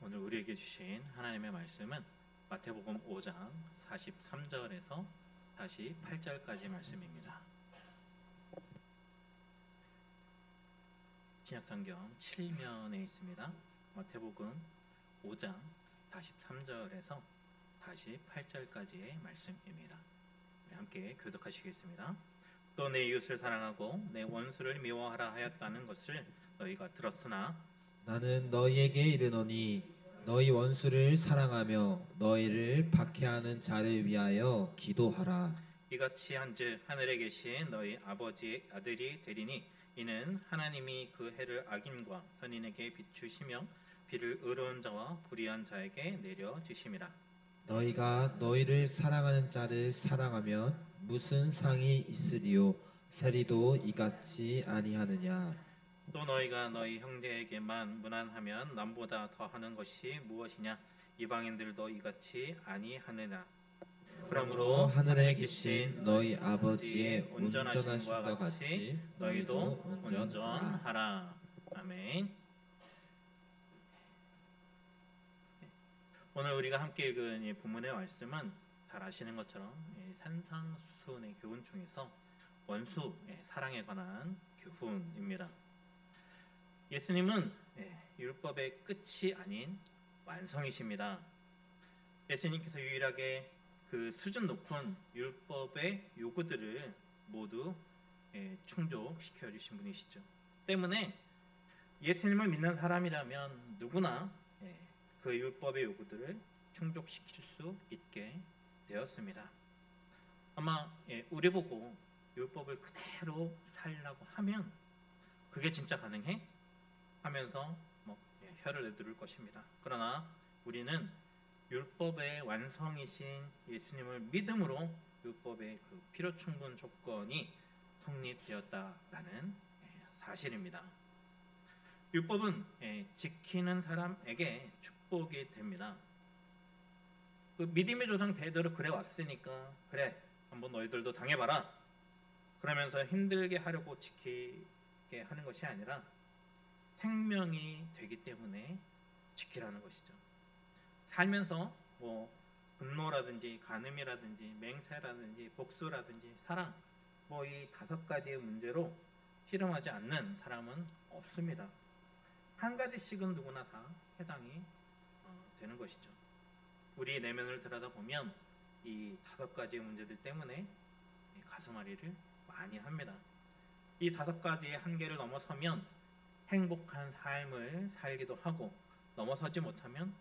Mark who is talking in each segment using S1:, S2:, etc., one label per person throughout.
S1: 오늘 우리에게 주신 하나님의 말씀은 마태복음 5장 43절에서 48절까지 말씀입니다. 신약성경 7면에 있습니다. 마태복음 5장 43절에서 48절까지의 말씀입니다. 함께 교독하시겠습니다. 또 내 이웃을 사랑하고 내 원수를 미워하라 하였다는 것을 너희가 들었으나
S2: 나는 너희에게 이르노니 너희 원수를 사랑하며 너희를 박해하는 자를 위하여 기도하라.
S1: 이같이 한즉 하늘에 계신 너희 아버지의 아들이 되리니 이는 하나님이 그 해를 악인과 선인에게 비추시며 비를 의로운 자와 불의한 자에게 내려 주심이라.
S2: 너희가 너희를 사랑하는 자를 사랑하면 무슨 상이 있으리요? 세리도 이같이 아니하느냐?
S1: 또 너희가 너희 형제에게만 무난하면 남보다 더하는 것이 무엇이냐? 이방인들도 이같이 아니하느냐?
S2: 그러므로 하늘에 계신 너희 아버지의 온전하심과 같이
S1: 너희도
S2: 온전하라.
S1: 온전하라. 아멘. 오늘 우리가 함께 읽은 이 본문의 말씀은 잘 아시는 것처럼 산상수훈의 교훈 중에서 원수 사랑에 관한 교훈입니다. 예수님은 율법의 끝이 아닌 완성이십니다. 예수님께서 유일하게 그 수준 높은 율법의 요구들을 모두 충족시켜 주신 분이시죠. 때문에 예수님을 믿는 사람이라면 누구나 그 율법의 요구들을 충족시킬 수 있게 되었습니다. 아마 우리 보고 율법을 그대로 살려고 하면 그게 진짜 가능해? 하면서 혀를 내두를 것입니다. 그러나 우리는 율법의 완성이신 예수님을 믿음으로 율법의 그 필요 충분 조건이 성립되었다라는 사실입니다. 율법은 지키는 사람에게 축복이 됩니다. 그 믿음의 조상 대대로 그래 왔으니까 그래 한번 너희들도 당해봐라 그러면서 힘들게 하려고 지키게 하는 것이 아니라 생명이 되기 때문에 지키라는 것이죠. 살면서 분노라든지 간음이라든지 맹세라든지 복수라든지 사랑 이 5가지의 문제로 씨름하지 않는 사람은 없습니다. 한 가지씩은 누구나 다 해당이 되는 것이죠. 우리 내면을 들여다보면 이 5가지의 문제들 때문에 가슴앓이를 많이 합니다. 이 5가지의 한계를 넘어서면 행복한 삶을 살기도 하고 넘어서지 못하면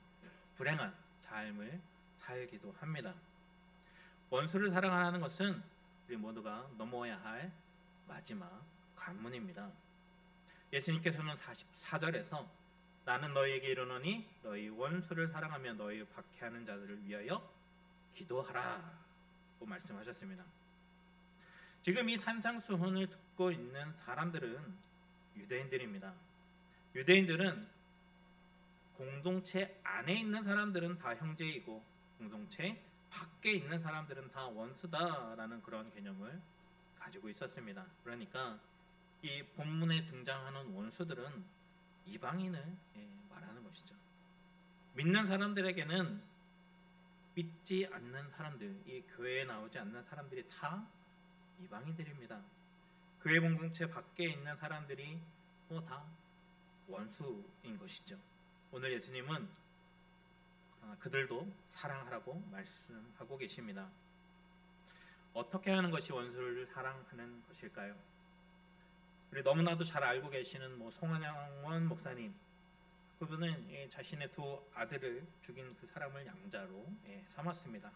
S1: 불행한 삶을 살기도 합니다. 원수를 사랑하라는 것은 우리 모두가 넘어야 할 마지막 관문입니다. 예수님께서는 44절에서 나는 너희에게 이르노니 너희 원수를 사랑하며 너희 박해하는 자들을 위하여 기도하라 고 말씀하셨습니다. 지금 이 산상수훈을 듣고 있는 사람들은 유대인들입니다. 유대인들은 공동체 안에 있는 사람들은 다 형제이고 공동체 밖에 있는 사람들은 다 원수다라는 그런 개념을 가지고 있었습니다. 그러니까 이 본문에 등장하는 원수들은 이방인을 말하는 것이죠. 믿는 사람들에게는 믿지 않는 사람들, 이 교회에 나오지 않는 사람들이 다 이방인들입니다. 교회 공동체 밖에 있는 사람들이 다 원수인 것이죠. 오늘 예수님은 그들도 사랑하라고 말씀하고 계십니다. 어떻게 하는 것이 원수를 사랑하는 것일까요? 우리 너무나도 잘 알고 계시는 송한양원 목사님, 그분은 자신의 2 아들을 죽인 그 사람을 양자로 삼았습니다.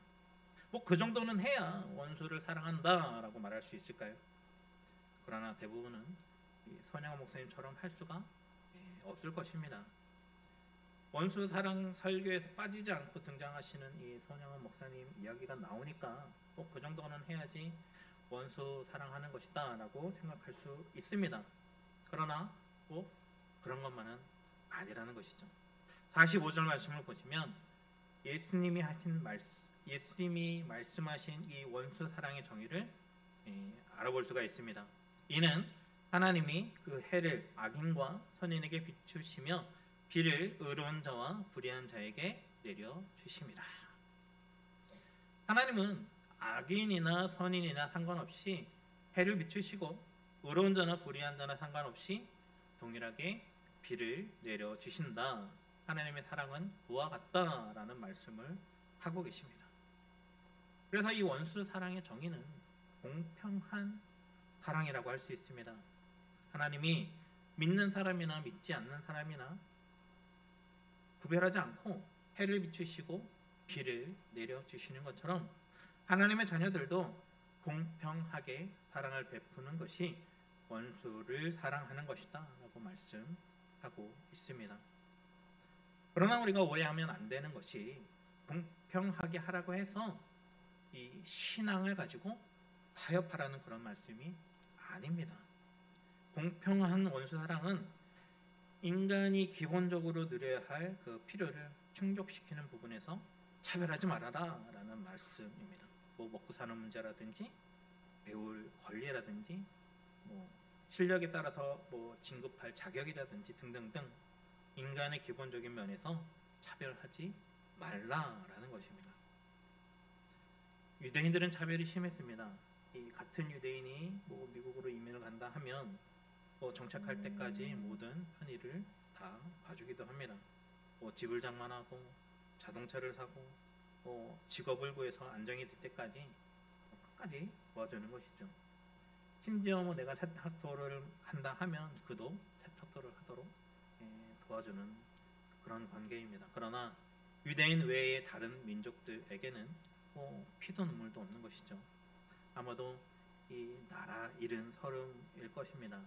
S1: 그 정도는 해야 원수를 사랑한다라고 말할 수 있을까요? 그러나 대부분은 선양원 목사님처럼 할 수가 없을 것입니다. 원수 사랑 설교에서 빠지지 않고 등장하시는 이 선양원 목사님 이야기가 나오니까 그 정도는 해야지 원수 사랑하는 것이다 라고 생각할 수 있습니다. 그러나 그런 것만은 아니라는 것이죠. 45절 말씀을 보시면 예수님이 말씀하신 이 원수 사랑의 정의를 알아볼 수가 있습니다. 이는 하나님이 그 해를 악인과 선인에게 비추시며 비를 의로운 자와 불의한 자에게 내려 주심이라. 하나님은 악인이나 선인이나 상관없이 해를 비추시고 의로운 자나 불의한 자나 상관없이 동일하게 비를 내려 주신다. 하나님의 사랑은 그와 같다라는 말씀을 하고 계십니다. 그래서 이 원수 사랑의 정의는 공평한 사랑이라고 할 수 있습니다. 하나님이 믿는 사람이나 믿지 않는 사람이나 구별하지 않고 해를 비추시고 비를 내려주시는 것처럼 하나님의 자녀들도 공평하게 사랑을 베푸는 것이 원수를 사랑하는 것이다 라고 말씀하고 있습니다. 그러나 우리가 오해하면 안 되는 것이 공평하게 하라고 해서 이 신앙을 가지고 타협하라는 그런 말씀이 아닙니다. 공평한 원수 사랑은 인간이 기본적으로 누려야 할 그 필요를 충족시키는 부분에서 차별하지 말아라 라는 말씀입니다. 뭐 먹고 사는 문제라든지 배울 권리라든지 뭐 실력에 따라서 뭐 진급할 자격이라든지 등등등 인간의 기본적인 면에서 차별하지 말라라는 것입니다. 유대인들은 차별이 심했습니다. 이 같은 유대인이 뭐 미국으로 이민을 간다 하면 뭐 정착할 때까지 모든 편의를 다 봐주기도 합니다. 뭐 집을 장만하고 자동차를 사고 뭐 직업을 구해서 안정이 될 때까지 끝까지 도와주는 것이죠. 심지어 뭐 내가 세탁소를 한다 하면 그도 세탁소를 하도록 도와주는 그런 관계입니다. 그러나 유대인 외의 다른 민족들에게는 뭐 피도 눈물도 없는 것이죠. 아마도 이 나라 잃은 서름일 것입니다.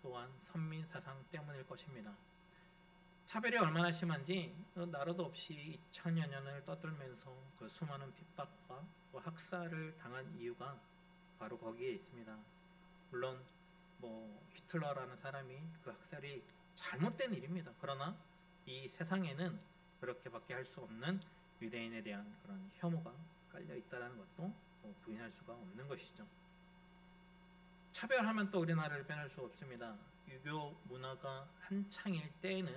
S1: 또한 선민 사상 때문일 것입니다. 차별이 얼마나 심한지 나라도 없이 2000여 년을 떠들면서 그 수많은 핍박과 학살을 당한 이유가 바로 거기에 있습니다. 물론 뭐 히틀러라는 사람이 그 학살이 잘못된 일입니다. 그러나 이 세상에는 그렇게밖에 할 수 없는 유대인에 대한 그런 혐오가 깔려 있다는 것도 부인할 수가 없는 것이죠. 차별하면 또 우리나라를 빼놓을 수 없습니다. 유교 문화가 한창일 때에는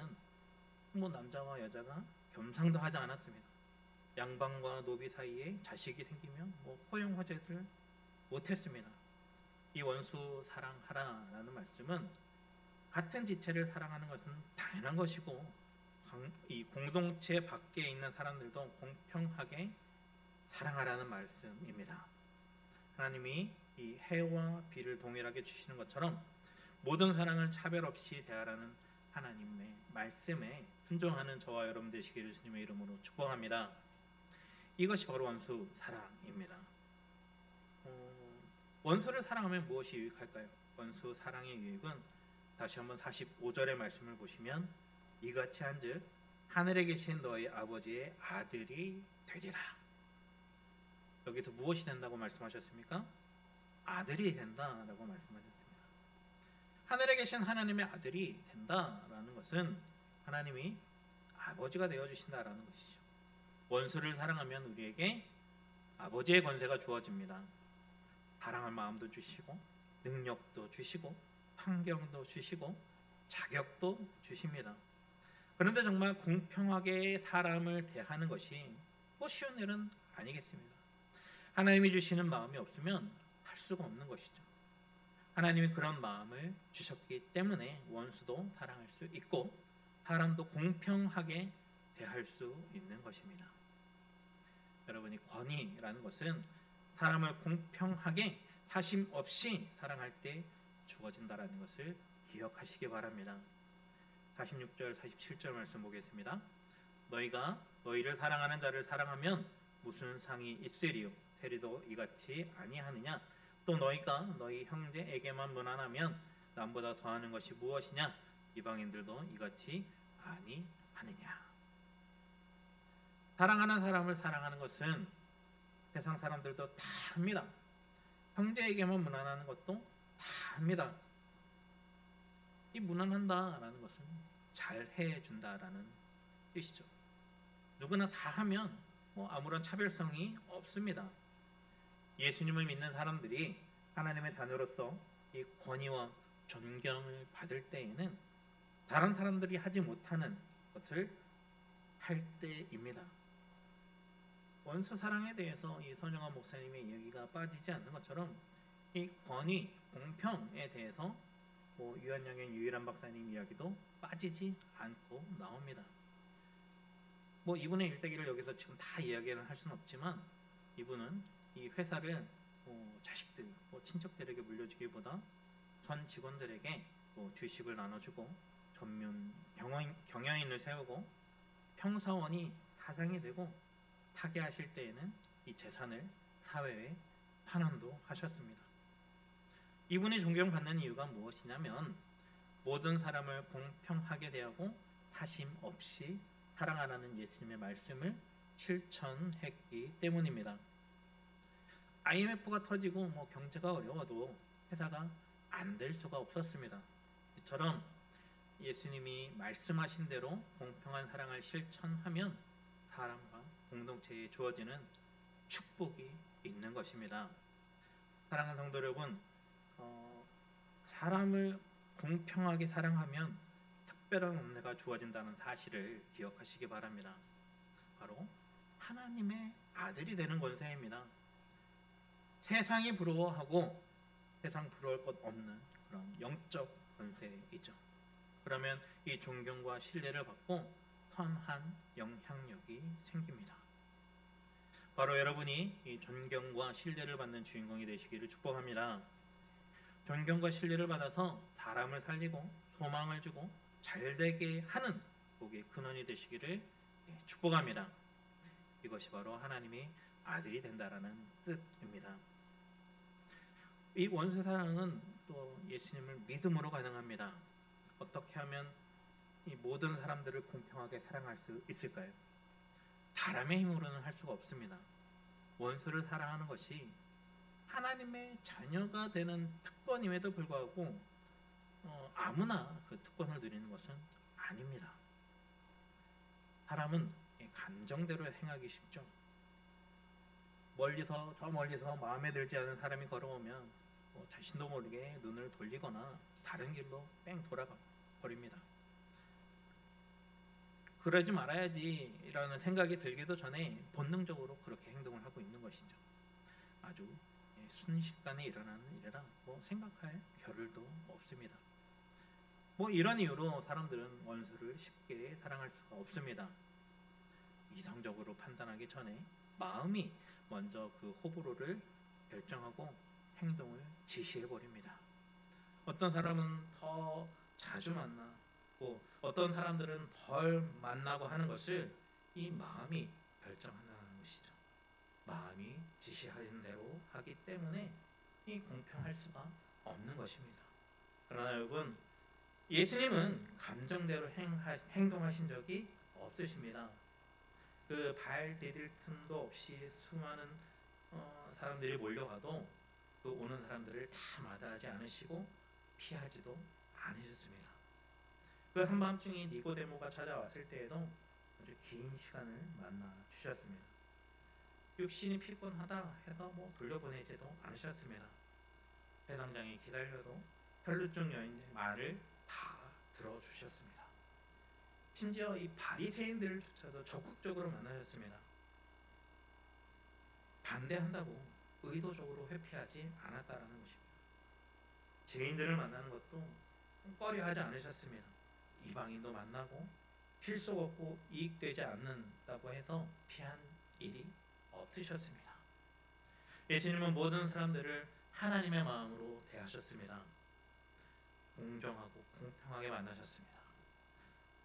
S1: 뭐 남자와 여자가 겸상도 하지 않았습니다. 양반과 노비 사이에 자식이 생기면 뭐 호영화제를 못했습니다. 이 원수 사랑하라라는 말씀은 같은 지체를 사랑하는 것은 당연한 것이고 이 공동체 밖에 있는 사람들도 공평하게 사랑하라는 말씀입니다. 하나님이 이 해와 비를 동일하게 주시는 것처럼 모든 사랑을 차별 없이 대하라는 하나님의 말씀에 순종하는 저와 여러분 되시기를 주님의 이름으로 축복합니다. 이것이 바로 원수 사랑입니다. 원수를 사랑하면 무엇이 유익할까요? 원수 사랑의 유익은 다시 한번 45절의 말씀을 보시면 이같이 한즉 하늘에 계신 너희 아버지의 아들이 되리라. 여기서 무엇이 된다고 말씀하셨습니까? 아들이 된다라고 말씀하셨습니다. 하늘에 계신 하나님의 아들이 된다라는 것은 하나님이 아버지가 되어주신다라는 것이죠. 원수를 사랑하면 우리에게 아버지의 권세가 주어집니다. 사랑할 마음도 주시고 능력도 주시고 환경도 주시고 자격도 주십니다. 그런데 정말 공평하게 사람을 대하는 것이 뭐 쉬운 일은 아니겠습니다. 하나님이 주시는 마음이 없으면 할 수가 없는 것이죠. 하나님이 그런 마음을 주셨기 때문에 원수도 사랑할 수 있고 사람도 공평하게 대할 수 있는 것입니다. 여러분이 권위라는 것은 사람을 공평하게 사심 없이 사랑할 때 주어진다라는 것을 기억하시기 바랍니다. 46절 47절 말씀 보겠습니다. 너희가 너희를 사랑하는 자를 사랑하면 무슨 상이 있으리요? 세리도 이같이 아니하느냐? 또 너희가 너희 형제에게만 무난하면 남보다 더하는 것이 무엇이냐? 이방인들도 이같이 아니하느냐? 사랑하는 사람을 사랑하는 것은 세상 사람들도 다 합니다. 형제에게만 무난하는 것도 다 합니다. 이 무난한다라는 것은 잘 해준다라는 뜻이죠. 누구나 다 하면 뭐 아무런 차별성이 없습니다. 예수님을 믿는 사람들이 하나님의 자녀로서 이 권위와 존경을 받을 때에는 다른 사람들이 하지 못하는 것을 할 때입니다. 원수 사랑에 대해서 이 손영원 목사님의 이야기가 빠지지 않는 것처럼 이 권위, 공평에 대해서 유한영의 유일한 박사님 이야기도 빠지지 않고 나옵니다. 이분의 일대기를 여기서 지금 다 이야기를 할 수는 없지만 이분은 이 회사를 자식들, 친척들에게 물려주기보다 전 직원들에게 주식을 나눠주고 전문 경영인을 세우고 평사원이 사장이 되고 타계하실 때에는 이 재산을 사회에 환원도 하셨습니다. 이분이 존경받는 이유가 무엇이냐면 모든 사람을 공평하게 대하고 타심 없이 사랑하라는 예수님의 말씀을 실천했기 때문입니다. IMF가 터지고 경제가 어려워도 회사가 안 될 수가 없었습니다. 이처럼 예수님이 말씀하신 대로 공평한 사랑을 실천하면 사람과 공동체에 주어지는 축복이 있는 것입니다. 사랑하는 성도 여러분, 사람을 공평하게 사랑하면 특별한 은혜가 주어진다는 사실을 기억하시기 바랍니다. 바로 하나님의 아들이 되는 권세입니다. 세상이 부러워하고 세상 부러울 것 없는 그런 영적 권세이죠. 그러면 이 존경과 신뢰를 받고 선한 영향력이 생깁니다. 바로 여러분이 이 존경과 신뢰를 받는 주인공이 되시기를 축복합니다. 존경과 신뢰를 받아서 사람을 살리고 소망을 주고 잘되게 하는 복의 근원이 되시기를 축복합니다. 이것이 바로 하나님의 아들이 된다라는 뜻입니다. 이 원수 사랑은 또 예수님을 믿음으로 가능합니다. 어떻게 하면 이 모든 사람들을 공평하게 사랑할 수 있을까요? 사람의 힘으로는 할 수가 없습니다. 원수를 사랑하는 것이 하나님의 자녀가 되는 특권임에도 불구하고 아무나 그 특권을 누리는 것은 아닙니다. 사람은 감정대로 행하기 쉽죠. 저 멀리서 마음에 들지 않은 사람이 걸어오면 자신도 모르게 눈을 돌리거나 다른 길로 뺑 돌아가 버립니다. 그러지 말아야지 라는 생각이 들기도 전에 본능적으로 그렇게 행동을 하고 있는 것이죠. 아주 순식간에 일어나는 일이라 생각할 겨를도 없습니다. 이런 이유로 사람들은 원수를 쉽게 사랑할 수가 없습니다. 이성적으로 판단하기 전에 마음이 먼저 그 호불호를 결정하고 행동을 지시해버립니다. 어떤 사람은 더 자주 만나고 어떤 사람들은 덜 만나고 하는 것을 이 마음이 결정한다는 것이죠. 마음이 지시하는 대로 하기 때문에 이 공평할 수가 없는 것입니다. 그러나 여러분, 예수님은 감정대로 행동하신 적이 없으십니다. 그 발 디딜 틈도 없이 수많은 사람들이 몰려가도 그 오는 사람들을 다 마다하지 않으시고 피하지도 않으셨습니다. 그 한밤중에 니고데모가 찾아왔을 때에도 아주 긴 시간을 만나 주셨습니다. 육신이 피곤하다 해서 돌려보내지도 않으셨습니다. 회당장이 기다려도 혈루증 여인의 말을 다 들어주셨습니다. 심지어 이 바리새인들조차도 적극적으로 만나셨습니다. 반대한다고 의도적으로 회피하지 않았다라는 것입니다. 죄인들을 만나는 것도 꺼려하지 않으셨습니다. 이방인도 만나고 실속 없고 이익되지 않는다고 해서 피한 일이 없으셨습니다. 예수님은 모든 사람들을 하나님의 마음으로 대하셨습니다. 공정하고 공평하게 만나셨습니다.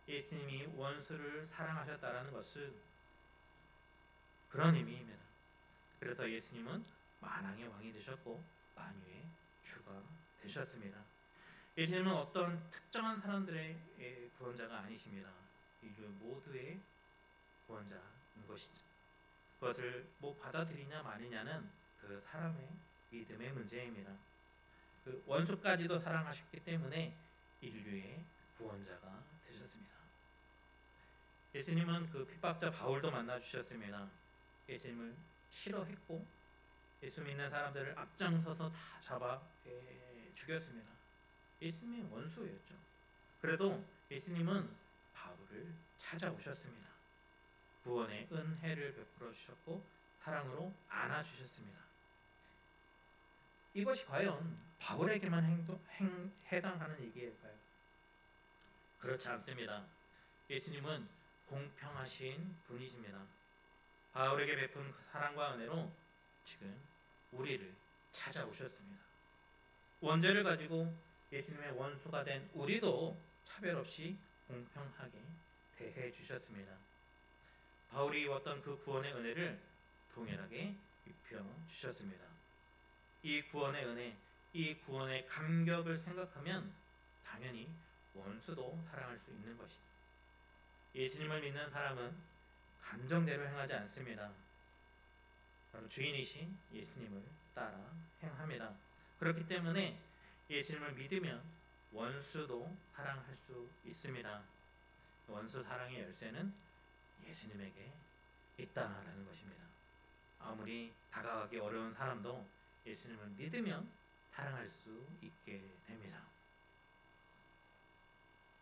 S1: 예수님이 원수를 사랑하셨다라는 것은 그런 의미입니다. 그래서 예수님은 만왕의 왕이 되셨고 만유의 주가 되셨습니다. 예수님은 어떤 특정한 사람들의 구원자가 아니십니다. 인류 모두의 구원자인 것이죠. 그것을 받아들이냐 마느냐는 그 사람의 믿음의 문제입니다. 그 원수까지도 사랑하셨기 때문에 인류의 구원자가 되셨습니다. 예수님은 그 핍박자 바울도 만나 주셨습니다. 예수님을 싫어했고 예수 믿는 사람들을 앞장서서 다 잡아 죽였습니다. 예수님의 원수였죠. 그래도 예수님은 바울을 찾아오셨습니다. 구원의 은혜를 베풀어 주셨고 사랑으로 안아 주셨습니다. 이것이 과연 바울에게만 해당하는 얘기일까요? 그렇지 않습니다. 예수님은 공평하신 분이십니다. 바울에게 베푼 그 사랑과 은혜로 지금 우리를 찾아오셨습니다. 원죄를 가지고 예수님의 원수가 된 우리도 차별 없이 공평하게 대해 주셨습니다. 바울이 입었던 그 구원의 은혜를 동일하게 입혀 주셨습니다. 이 구원의 은혜, 이 구원의 감격을 생각하면 당연히 원수도 사랑할 수 있는 것이다. 예수님을 믿는 사람은 감정대로 행하지 않습니다. 바로 주인이신 예수님을 따라 행합니다. 그렇기 때문에 예수님을 믿으면 원수도 사랑할 수 있습니다. 원수 사랑의 열쇠는 예수님에게 있다라는 것입니다. 아무리 다가가기 어려운 사람도 예수님을 믿으면 사랑할 수 있게 됩니다.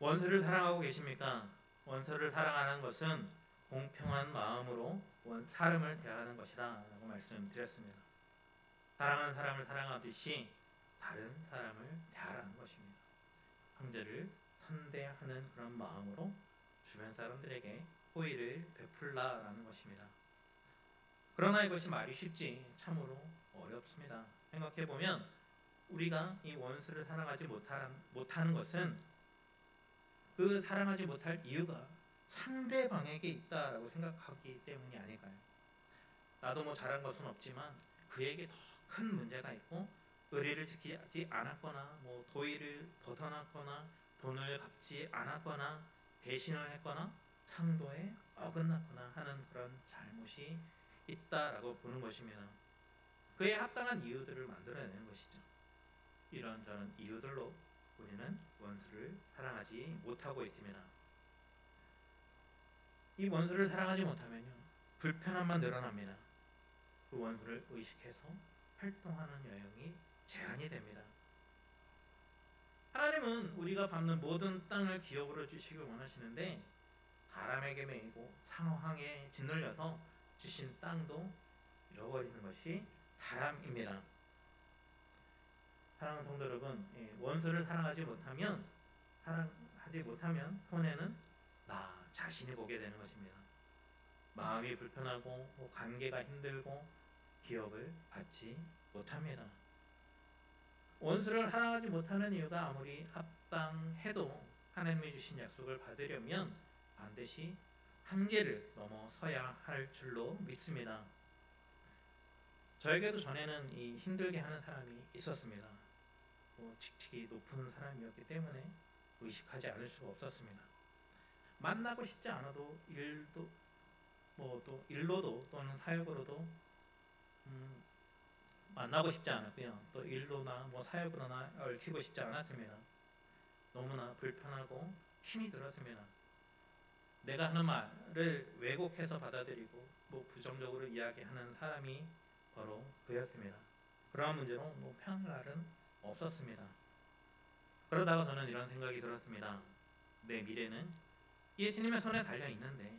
S1: 원수를 사랑하고 계십니까? 원수를 사랑하는 것은 공평한 마음으로 사람을 대하는 것이다 라고 말씀드렸습니다. 사랑하는 사람을 사랑하듯이 다른 사람을 대하라는 것입니다. 형제를 선대하는 그런 마음으로 주변 사람들에게 호의를 베풀라라는 것입니다. 그러나 이것이 말이 쉽지 참으로 어렵습니다. 생각해보면 우리가 이 원수를 사랑하지 못하는 것은 그 사랑하지 못할 이유가 상대방에게 있다라고 생각하기 때문이 아닐까요? 나도 뭐 잘한 것은 없지만 그에게 더 큰 문제가 있고 의리를 지키지 않았거나 뭐 도의를 벗어났거나 돈을 갚지 않았거나 배신을 했거나 상도에 어긋났거나 하는 그런 잘못이 있다라고 보는 것입니다. 그에 합당한 이유들을 만들어내는 것이죠. 이런저런 이유들로 우리는 원수를 사랑하지 못하고 있습니다. 이 원수를 사랑하지 못하면요, 불편함만 늘어납니다. 그 원수를 의식해서 활동하는 여행이 제한이 됩니다. 하나님은 우리가 밟는 모든 땅을 기업으로 주시길 원하시는데 바람에게 매이고 상황에 짓눌려서 주신 땅도 잃어버리는 것이 사람입니다. 사랑하는 성도 여러분, 원수를 사랑하지 못하면 손해는 나 자신이 보게 되는 것입니다. 마음이 불편하고 관계가 힘들고 기업을 받지 못합니다. 원수를 사랑하지 못하는 이유가 아무리 합당해도 하나님이 주신 약속을 받으려면 반드시 한계를 넘어서야 할 줄로 믿습니다. 저에게도 전에는 이 힘들게 하는 사람이 있었습니다. 직책이 높은 사람이었기 때문에 의식하지 않을 수가 없었습니다. 만나고 싶지 않아도 일로도 또는 사역으로도 만나고 싶지 않았고요. 또 일로나 사역으로나 얽히고 싶지 않았습니다. 너무나 불편하고 힘이 들었습니다. 내가 하는 말을 왜곡해서 받아들이고 부정적으로 이야기하는 사람이 바로 그였습니다. 그러한 문제로 편한 날은 없었습니다. 그러다가 저는 이런 생각이 들었습니다. 내 미래는 예수님의 손에 달려 있는데,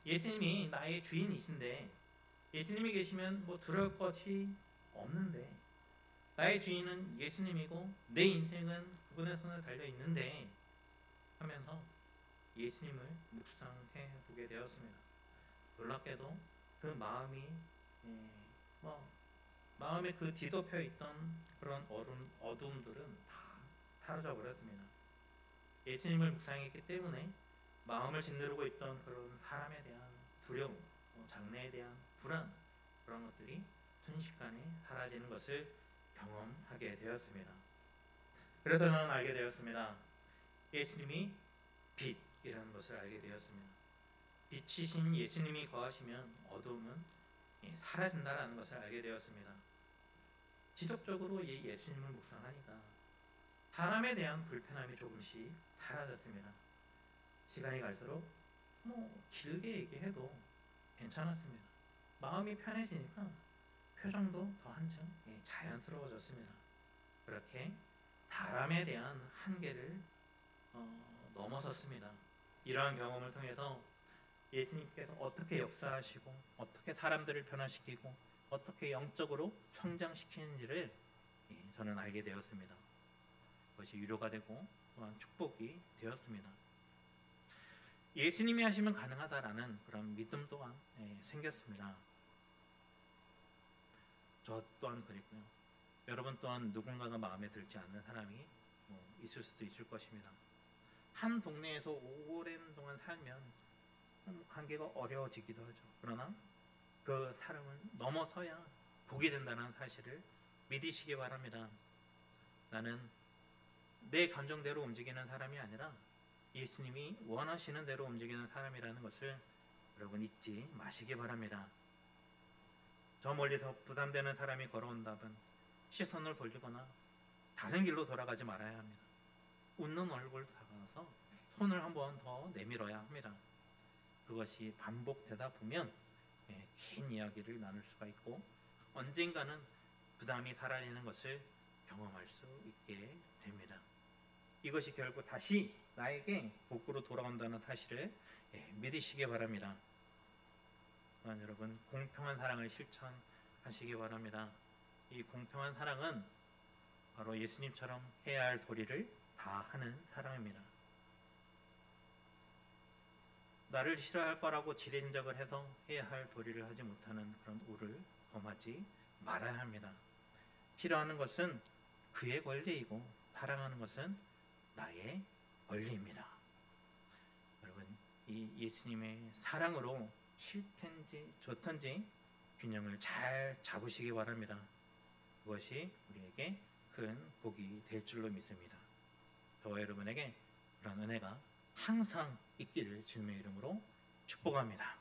S1: 예수님이 나의 주인이신데, 예수님이 계시면 두려울 것이 없는데, 나의 주인은 예수님이고 내 인생은 그분의 손에 달려 있는데 하면서 예수님을 묵상해 보게 되었습니다. 놀랍게도 그 마음에 그 뒤덮여 있던 그런 어둠들은 다 사라져 버렸습니다. 예수님을 묵상했기 때문에 마음을 짓누르고 있던 그런 사람에 대한 두려움, 장래에 대한 불안, 그런 것들이 순식간에 사라지는 것을 경험하게 되었습니다. 그래서 저는 알게 되었습니다. 예수님이 빛이라는 것을 알게 되었습니다. 빛이신 예수님이 거하시면 어두움은 사라진다라는 것을 알게 되었습니다. 지속적으로 예수님을 묵상하니까 사람에 대한 불편함이 조금씩 사라졌습니다. 시간이 갈수록 길게 얘기해도 괜찮았습니다. 마음이 편해지니까 표정도 더 한층 자연스러워졌습니다. 그렇게 사람에 대한 한계를 넘어섰습니다. 이러한 경험을 통해서 예수님께서 어떻게 역사하시고 어떻게 사람들을 변화시키고 어떻게 영적으로 성장시키는지를 저는 알게 되었습니다. 그것이 위로가 되고 또한 축복이 되었습니다. 예수님이 하시면 가능하다라는 그런 믿음 또한 생겼습니다. 저 또한 그랬고요. 여러분 또한 누군가가 마음에 들지 않는 사람이 있을 수도 있을 것입니다. 한 동네에서 오랜 동안 살면 관계가 어려워지기도 하죠. 그러나 그 사람을 넘어서야 보게 된다는 사실을 믿으시기 바랍니다. 나는 내 감정대로 움직이는 사람이 아니라 예수님이 원하시는 대로 움직이는 사람이라는 것을 여러분 잊지 마시기 바랍니다. 저 멀리서 부담되는 사람이 걸어온다면 시선을 돌리거나 다른 길로 돌아가지 말아야 합니다. 웃는 얼굴 다가가서 손을 한 번 더 내밀어야 합니다. 그것이 반복되다 보면 긴 이야기를 나눌 수가 있고 언젠가는 부담이 사라지는 것을 경험할 수 있게 됩니다. 이것이 결국 다시 나에게 복으로 돌아온다는 사실을 믿으시기 바랍니다. 여러분 공평한 사랑을 실천하시기 바랍니다. 이 공평한 사랑은 바로 예수님처럼 해야 할 도리를 다 하는 사랑입니다. 나를 싫어할 거라고 지레짐작을 해서 해야 할 도리를 하지 못하는 그런 오를 범하지 말아야 합니다. 싫어하는 것은 그의 권리이고 사랑하는 것은 나의 권리입니다. 여러분 이 예수님의 사랑으로 싫든지 좋든지 균형을 잘 잡으시기 바랍니다. 그것이 우리에게 큰 복이 될 줄로 믿습니다. 저와 여러분에게 그런 은혜가 항상 있기를 주님의 이름으로 축복합니다.